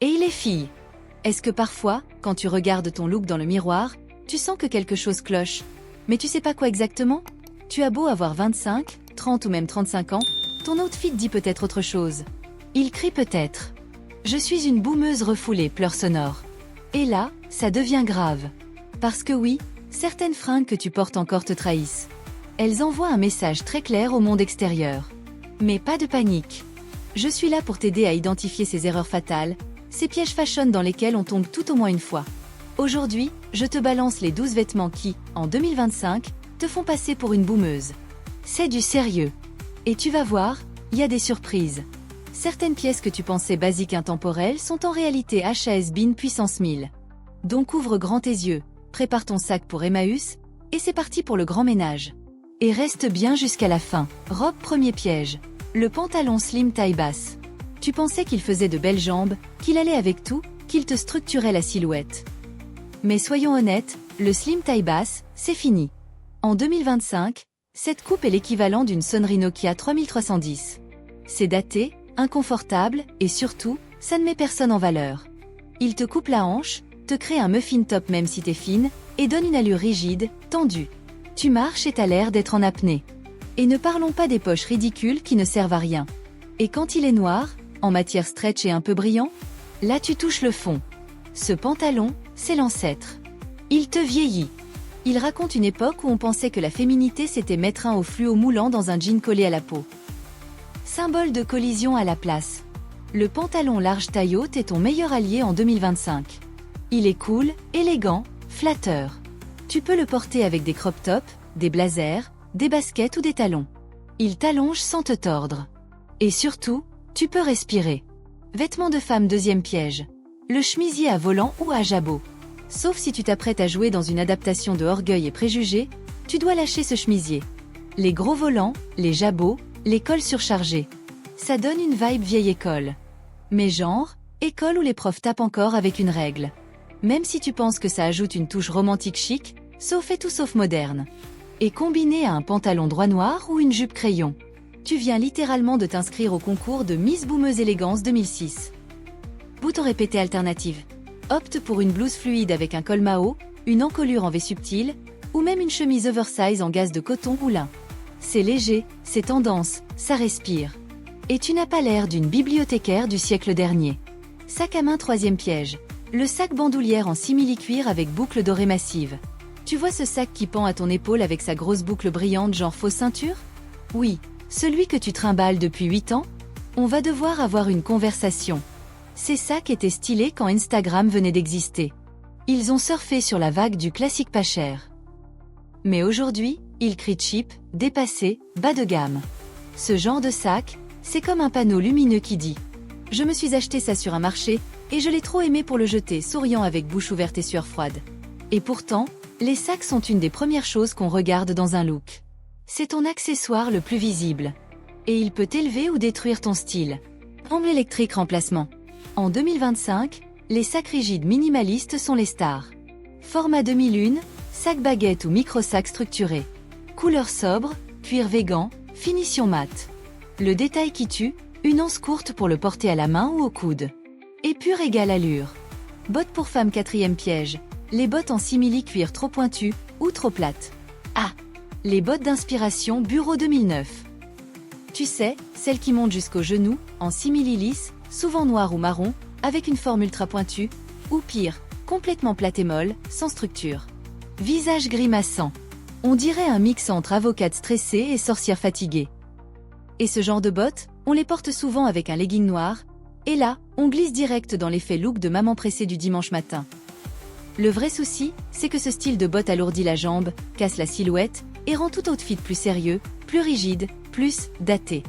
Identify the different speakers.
Speaker 1: Et les filles? Est-ce que parfois, quand tu regardes ton look dans le miroir, tu sens que quelque chose cloche, mais tu sais pas quoi exactement? Tu as beau avoir 25, 30 ou même 35 ans, ton outfit dit peut-être autre chose. Il crie peut-être. Je suis une boumeuse refoulée, pleurs sonores. Et là, ça devient grave. Parce que oui, certaines fringues que tu portes encore te trahissent. Elles envoient un message très clair au monde extérieur. Mais pas de panique. Je suis là pour t'aider à identifier ces erreurs fatales, ces pièges fashion dans lesquels on tombe tout au moins une fois. Aujourd'hui, je te balance les 12 vêtements qui, en 2025, te font passer pour une boumeuse. C'est du sérieux. Et tu vas voir, il y a des surprises. Certaines pièces que tu pensais basiques intemporelles sont en réalité has-been puissance 1000. Donc ouvre grand tes yeux, prépare ton sac pour Emmaüs, et c'est parti pour le grand ménage. Et reste bien jusqu'à la fin. Robe premier piège. Le pantalon slim taille basse. Tu pensais qu'il faisait de belles jambes, qu'il allait avec tout, qu'il te structurait la silhouette. Mais soyons honnêtes, le slim taille basse, c'est fini. En 2025, cette coupe est l'équivalent d'une sonnerie Nokia 3310. C'est daté, inconfortable, et surtout, ça ne met personne en valeur. Il te coupe la hanche, te crée un muffin top même si t'es fine, et donne une allure rigide, tendue. Tu marches et t'as l'air d'être en apnée. Et ne parlons pas des poches ridicules qui ne servent à rien. Et quand il est noir, en matière stretch et un peu brillant, là tu touches le fond. Ce pantalon, c'est l'ancêtre. Il te vieillit. Il raconte une époque où on pensait que la féminité c'était mettre un haut fluo moulant dans un jean collé à la peau. Symbole de collision à la place. Le pantalon large taille haute est ton meilleur allié en 2025. Il est cool, élégant, flatteur. Tu peux le porter avec des crop tops, des blazers, des baskets ou des talons. Il t'allonge sans te tordre. Et surtout, tu peux respirer. Vêtements de femme deuxième piège. Le chemisier à volant ou à jabot. Sauf si tu t'apprêtes à jouer dans une adaptation de Orgueil et Préjugés, tu dois lâcher ce chemisier. Les gros volants, les jabots, les cols surchargés. Ça donne une vibe vieille école. Mais genre, école où les profs tapent encore avec une règle. Même si tu penses que ça ajoute une touche romantique chic, sauf et tout sauf moderne. Et combiné à un pantalon droit noir ou une jupe crayon. Tu viens littéralement de t'inscrire au concours de Miss Boumeuse Élégance 2006. Bouton répété alternative. Opte pour une blouse fluide avec un col Mao, une encolure en V subtile, ou même une chemise oversize en gaze de coton ou lin. C'est léger, c'est tendance, ça respire. Et tu n'as pas l'air d'une bibliothécaire du siècle dernier. Sac à main troisième piège. Le sac bandoulière en simili-cuir avec boucle dorée massive. Tu vois ce sac qui pend à ton épaule avec sa grosse boucle brillante genre fausse ceinture? Oui, celui que tu trimbales depuis 8 ans? On va devoir avoir une conversation. Ces sacs étaient stylés quand Instagram venait d'exister. Ils ont surfé sur la vague du classique pas cher. Mais aujourd'hui, ils crient cheap, dépassé, bas de gamme. Ce genre de sac, c'est comme un panneau lumineux qui dit « Je me suis acheté ça sur un marché, et je l'ai trop aimé pour le jeter, souriant avec bouche ouverte et sueur froide. » Et pourtant, les sacs sont une des premières choses qu'on regarde dans un look. C'est ton accessoire le plus visible. Et il peut élever ou détruire ton style. Ombre électrique remplacement. En 2025, les sacs rigides minimalistes sont les stars. Format demi-lune, sac baguette ou micro-sac structuré. Couleur sobre, cuir végan, finition mate. Le détail qui tue, une anse courte pour le porter à la main ou au coude. Et pure égale allure. Bottes pour femme quatrième piège. Les bottes en simili-cuir trop pointues ou trop plates. Ah, les bottes d'inspiration Bureau 2009. Tu sais, celles qui montent jusqu'aux genoux, en simili-lisse, souvent noir ou marron, avec une forme ultra pointue, ou pire, complètement plate et molle, sans structure. Visage grimaçant. On dirait un mix entre avocate stressée et sorcière fatiguée. Et ce genre de bottes, on les porte souvent avec un legging noir, et là, on glisse direct dans l'effet look de maman pressée du dimanche matin. Le vrai souci, c'est que ce style de botte alourdit la jambe, casse la silhouette, et rend tout outfit plus sérieux, plus rigide, plus daté.